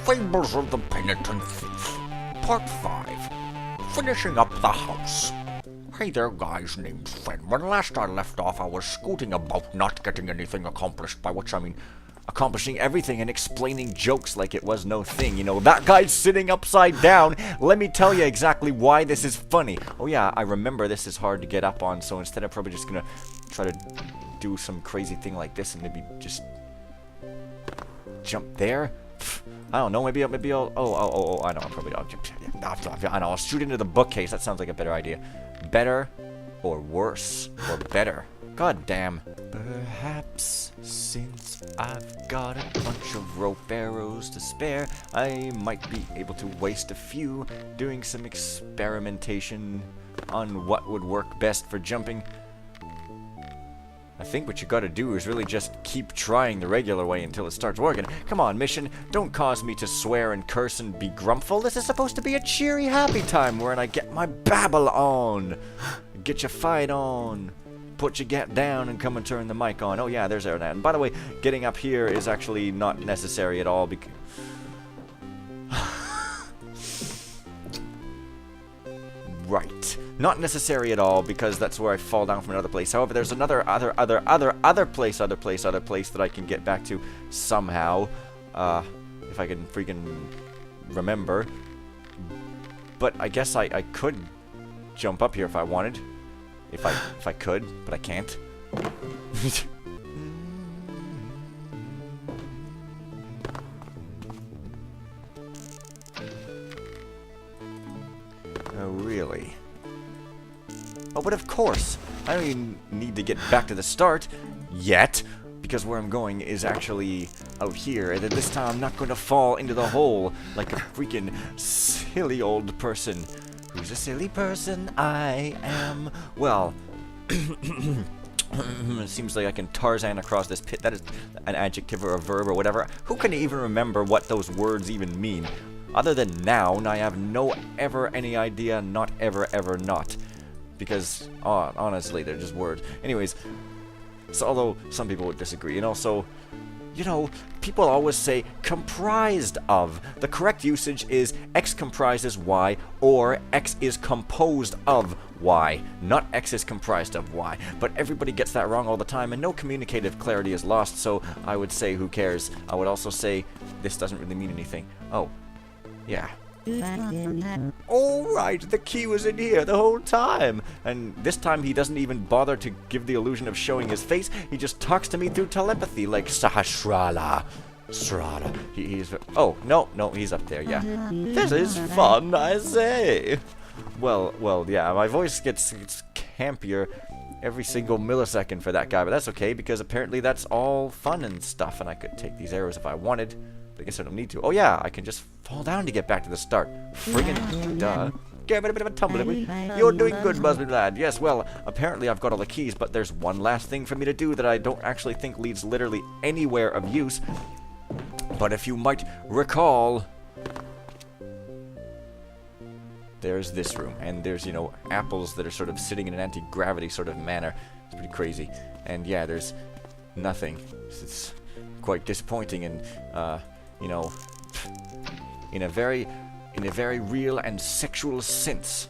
Fables of the Penitent Thief, Part 5, Finishing Up the House. Hey there guys, named Fen. When last I left off, I was scooting about not getting anything accomplished, by which I mean accomplishing everything and explaining jokes like it was no thing. You know, that guy's sitting upside down. Let me tell you exactly why this is funny. Oh yeah, I remember this is hard to get up on, so instead I'm probably just gonna try to do some crazy thing like this and maybe just jump there. I don't know, maybe I'll, I know, I know, I'll shoot into the bookcase. That sounds like a better idea. Better or worse or better. God damn. Perhaps since I've got a bunch of rope arrows to spare, I might be able to waste a few doing some experimentation on what would work best for jumping. I think what you gotta do is really just keep trying the regular way until it starts working. Come on, mission, don't cause me to swear and curse and be grumful. This is supposed to be a cheery, happy time wherein I get my babble on. Get your fight on. Put your get down and come and turn the mic on. Oh yeah, there's our and by the way, getting up here is actually not necessary at all because right. Not necessary at all because that's where I fall down from another place. However, there's another other place that I can get back to somehow. If I can freaking remember. But I guess I could jump up here if I wanted. If I could, but I can't. Oh, really? Oh, but of course, I don't even need to get back to the start yet, because where I'm going is actually out here, and this time I'm not going to fall into the hole like a freaking silly old person. Who's a silly person? I am. Well, it seems like I can Tarzan across this pit. That is an adjective or a verb or whatever. Who can even remember what those words even mean? Other than noun, I have no any idea, not ever not. Because, honestly, they're just words. Anyways, so although some people would disagree, and also, you know, people always say comprised of. The correct usage is X comprises Y, or X is composed of Y, not X is comprised of Y. But everybody gets that wrong all the time, and no communicative clarity is lost, so I would say who cares. I would also say this doesn't really mean anything. Oh, yeah. Alright, the key was in here the whole time. And this time he doesn't even bother to give the illusion of showing his face. He just talks to me through telepathy like Sahasrara. Srala. He's... Oh, no, he's up there, yeah. This is fun, I say. Well, yeah, my voice gets campier every single millisecond for that guy, but that's okay, because apparently that's all fun and stuff, and I could take these arrows if I wanted. I guess I don't need to. Oh yeah, I can just fall down to get back to the start. Friggin' duh. Give it a bit of a tumble. You're doing good, Muslim lad. Yes, well, apparently I've got all the keys, but there's one last thing for me to do that I don't actually think leads literally anywhere of use. But if you might recall, there's this room, and there's, you know, apples that are sort of sitting in an anti-gravity sort of manner. It's pretty crazy. And yeah, there's nothing. It's quite disappointing and, you know, in a very real and sexual sense.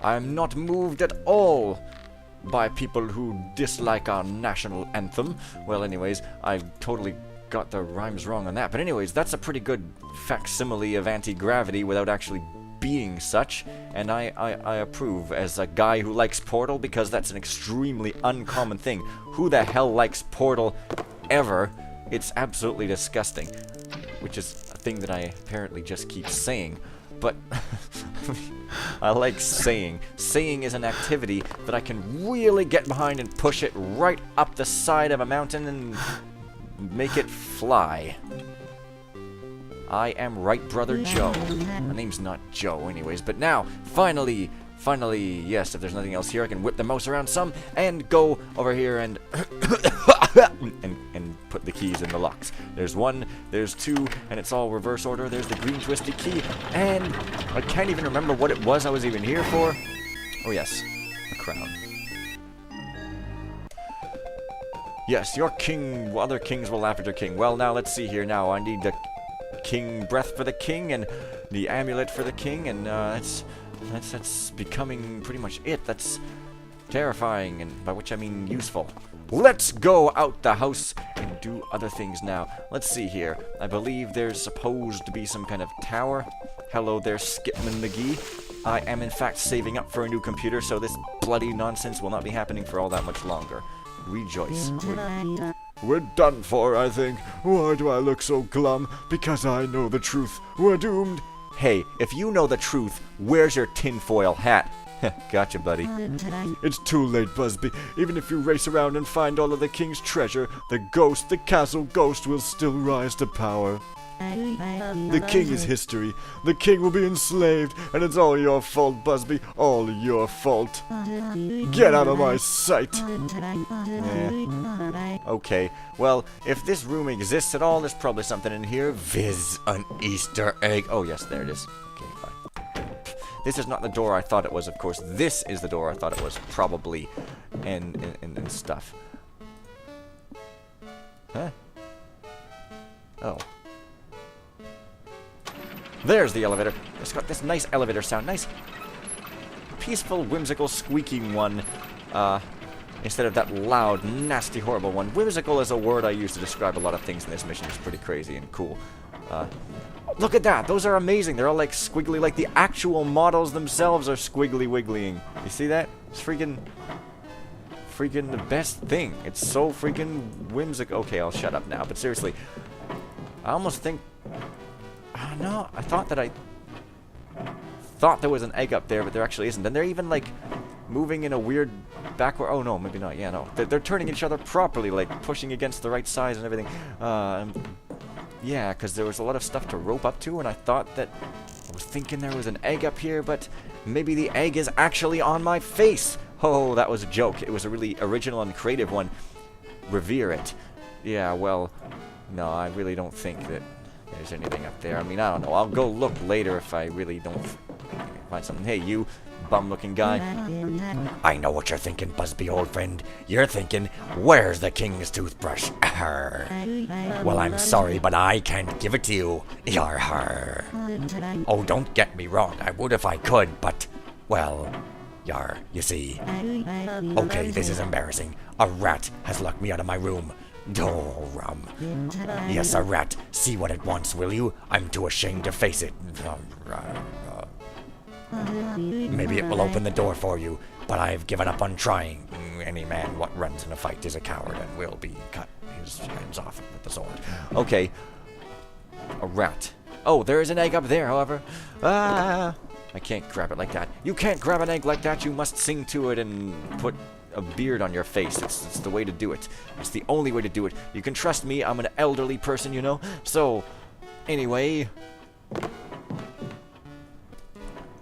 I'm not moved at all by people who dislike our national anthem. Well, anyways, I totally got the rhymes wrong on that. But anyways, that's a pretty good facsimile of anti-gravity without actually being such, and I approve as a guy who likes Portal, because that's an extremely uncommon thing. Who the hell likes Portal ever? It's absolutely disgusting, which is a thing that I apparently just keep saying, but I like saying. Saying is an activity that I can really get behind and push it right up the side of a mountain and make it fly. I am right, Brother Joe. My name's not Joe anyways, but now, finally, yes, if there's nothing else here, I can whip the mouse around some and go over here and and put the keys in the locks. There's one, there's two, and it's all reverse order. There's the green twisty key, and I can't even remember what it was I was even here for. Oh yes, a crown. Yes, your king, other kings will laugh at your king. Well, now, let's see here now. I need to king breath for the king and the amulet for the king, and that's becoming pretty much it. That's terrifying, and by which I mean useful. Let's go out the house and do other things now. Let's see here. I believe there's supposed to be some kind of tower. Hello there, Skipman McGee. I am in fact saving up for a new computer, so this bloody nonsense will not be happening for all that much longer. Rejoice. We're done for, I think. Why do I look so glum? Because I know the truth. We're doomed. Hey, if you know the truth, where's your tinfoil hat? Gotcha, buddy. It's too late, Busby. Even if you race around and find all of the king's treasure, the castle ghost will still rise to power. The king is history. The king will be enslaved, and it's all your fault, Busby. All your fault. Get out of my sight. Okay, well, if this room exists at all, there's probably something in here. Viz, an Easter egg. Oh, yes, there it is. Okay, fine. This is not the door I thought it was, of course. This is the door I thought it was, probably, and stuff. Huh? Oh. There's the elevator. It's got this nice elevator sound. Nice, peaceful, whimsical, squeaking one. Instead of that loud, nasty, horrible one. Whimsical is a word I use to describe a lot of things in this mission. It's pretty crazy and cool. Look at that. Those are amazing. They're all like squiggly. Like the actual models themselves are squiggly wigglying. You see that? It's freaking the best thing. It's so freaking whimsical. Okay, I'll shut up now. But seriously, I almost think... no, I thought there was an egg up there, but there actually isn't. And they're even, like, moving in a weird backward... Oh, no, maybe not. Yeah, no. They're turning each other properly, like, pushing against the right size and everything. Yeah, because there was a lot of stuff to rope up to, and I thought that... I was thinking there was an egg up here, but maybe the egg is actually on my face. Oh, that was a joke. It was a really original and creative one. Revere it. Yeah, well, no, I really don't think that there's anything up there. I mean, I don't know. I'll go look later if I really don't find something. Hey, you bum-looking guy. I know what you're thinking, Busby, old friend. You're thinking, where's the king's toothbrush? Arr. Well, I'm sorry, but I can't give it to you. Yar har. Oh, don't get me wrong. I would if I could, but, well, yar, you see. Okay, this is embarrassing. A rat has locked me out of my room. Oh, rum. Yes, a rat. See what it wants, will you? I'm too ashamed to face it. Maybe it will open the door for you, but I've given up on trying. Any man what runs in a fight is a coward and will be cut his hands off with the sword. Okay. A rat. Oh, there is an egg up there, however. Ah! I can't grab it like that. You can't grab an egg like that. You must sing to it and put a beard on your face. It's the way to do it. It's the only way to do it. You can trust me. I'm an elderly person, you know. So, anyway...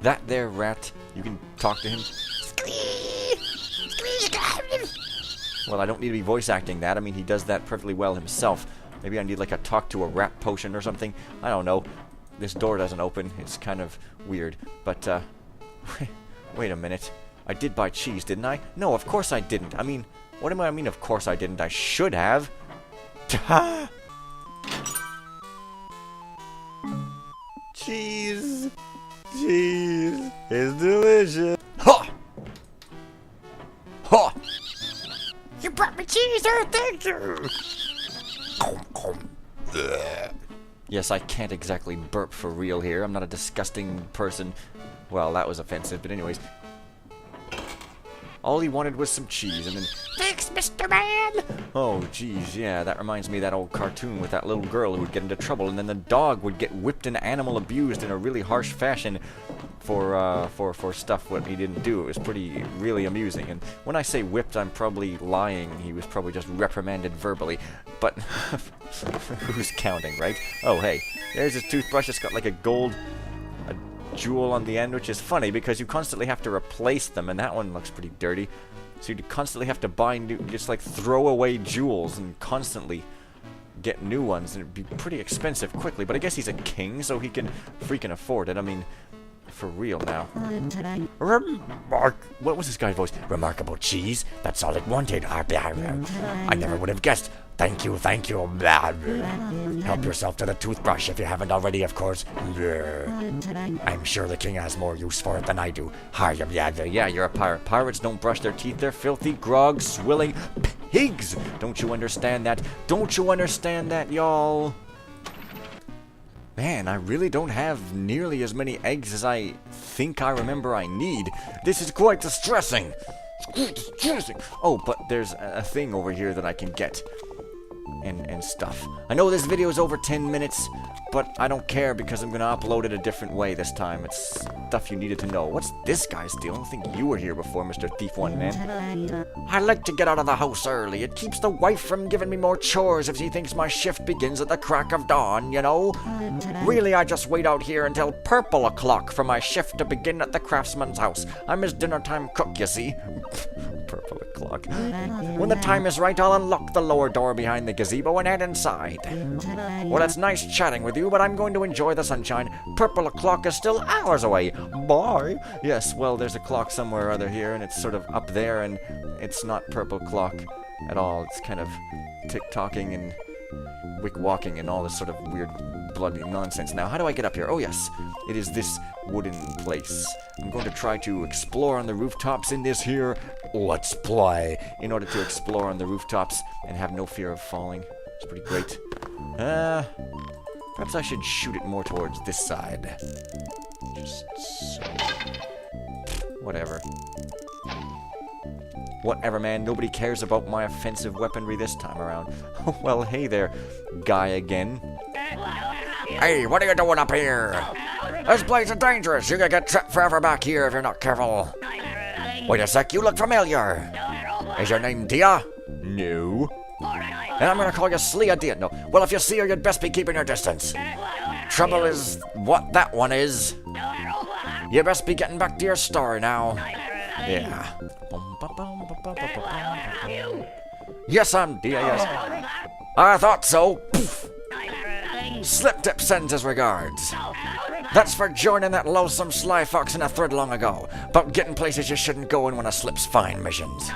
That there rat, you can talk to him. Well, I don't need to be voice acting that. I mean, he does that perfectly well himself. Maybe I need like a talk to a rat potion or something. I don't know. This door doesn't open. It's kind of weird. But, wait a minute. I did buy cheese, didn't I? No, of course I didn't. I mean, what do I mean, of course I didn't? I should have. Cheese. Cheese is delicious. Ha! Ha! You brought me cheese, oh, thank you. Yes, I can't exactly burp for real here. I'm not a disgusting person. Well, that was offensive, but anyways. All he wanted was some cheese, and then... Thanks, Mr. Man! Oh, geez, yeah, that reminds me of that old cartoon with that little girl who would get into trouble, and then the dog would get whipped and animal abused in a really harsh fashion for stuff what he didn't do. It was really amusing. And when I say whipped, I'm probably lying. He was probably just reprimanded verbally. But who's counting, right? Oh, hey, there's his toothbrush. It's got like a gold... jewel on the end, which is funny because you constantly have to replace them, and that one looks pretty dirty. So you constantly have to buy new, just like throw away jewels and constantly get new ones, and it'd be pretty expensive quickly. But I guess he's a king, so he can freaking afford it. I mean, For real now. What was this guy's voice? Remarkable cheese. That's all it wanted. I never would have guessed. Thank you, thank you. Help yourself to the toothbrush if you haven't already, of course. I'm sure the king has more use for it than I do. Yeah, you're a pirate. Pirates don't brush their teeth. They're filthy, grog, swilling pigs. Don't you understand that? Don't you understand that, y'all? Man, I really don't have nearly as many eggs as I think I remember I need. This is quite distressing. Oh, but there's a thing over here that I can get. And stuff. I know this video is over 10 minutes, but I don't care because I'm going to upload it a different way this time. It's stuff you needed to know. What's this guy steal? I don't think you were here before, Mr. Thief One Man. I like to get out of the house early. It keeps the wife from giving me more chores if she thinks my shift begins at the crack of dawn, you know? Really, I just wait out here until purple o'clock for my shift to begin at the craftsman's house. I'm his dinner-time cook, you see. Purple o'clock. When the time is right, I'll unlock the lower door behind the gazebo and head inside. Well, it's nice chatting with you, but I'm going to enjoy the sunshine. Purple o'clock is still hours away. Bye. Yes, well, there's a clock somewhere or other here, and it's sort of up there, and it's not purple clock at all. It's kind of tick-tocking and wick-walking and all this sort of weird bloody nonsense. Now, how do I get up here? Oh, yes. It is this wooden place. I'm going to try to explore on the rooftops in this here Let's Play in order to explore on the rooftops and have no fear of falling. It's pretty great. Perhaps I should shoot it more towards this side. Just so. Whatever. Whatever, man. Nobody cares about my offensive weaponry this time around. Well, hey there, guy again. Hey, what are you doing up here? This place is dangerous. You're gonna get trapped forever back here if you're not careful. Wait a sec, you look familiar. Is your name Dia? No. Then I'm gonna call you Slia Dia. No. Well, if you see her, you'd best be keeping your distance. Trouble is what that one is. You best be getting back to your story now. Yeah. Yes, I'm Dia, yes. I thought so. Poof. Slip Dip sends his regards. That's for joining that loathsome sly fox in a thread long ago, about getting places you shouldn't go in when a slip's fine missions.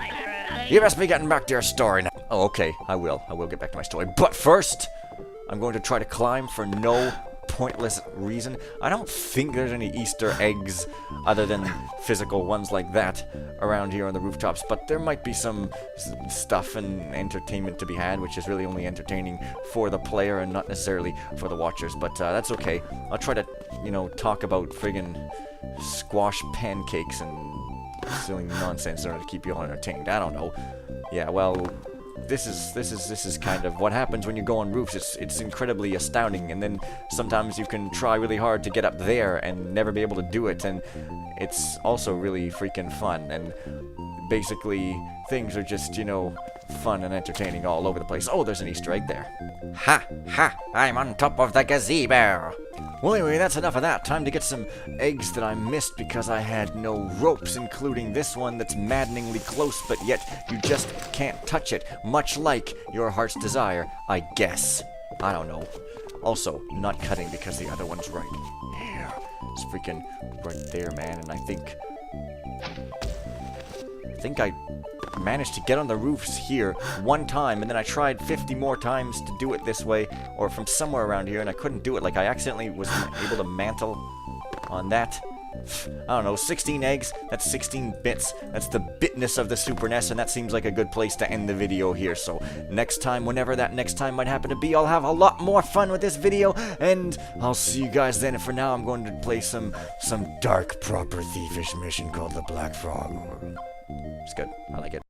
You best be getting back to your story now. Oh, okay, I will get back to my story. But first, I'm going to try to climb for no pointless reason. I don't think there's any Easter eggs other than physical ones like that around here on the rooftops, but there might be some stuff and entertainment to be had, which is really only entertaining for the player and not necessarily for the watchers, but that's okay. I'll try to, talk about friggin' squash pancakes and silly nonsense in order to keep you all entertained. I don't know. Yeah, well, this is kind of what happens when you go on roofs. It's incredibly astounding, and then sometimes you can try really hard to get up there and never be able to do it, and it's also really freaking fun, and basically things are just, fun and entertaining all over the place. Oh, there's an Easter egg there. Ha! Ha! I'm on top of the gazebo! Well, anyway, that's enough of that. Time to get some eggs that I missed because I had no ropes, including this one that's maddeningly close, but yet you just can't touch it, much like your heart's desire, I guess. I don't know. Also, not cutting because the other one's right here. It's freaking right there, man, and I think I managed to get on the roofs here one time, and then I tried 50 more times to do it this way, or from somewhere around here, and I couldn't do it. Like, I accidentally was able to mantle on that. I don't know, 16 eggs, that's 16 bits. That's the bitness of the Super NES, and that seems like a good place to end the video here. So next time, whenever that next time might happen to be, I'll have a lot more fun with this video, and I'll see you guys then. And for now, I'm going to play some dark, proper thievish mission called the Black Frog. It's good. I like it.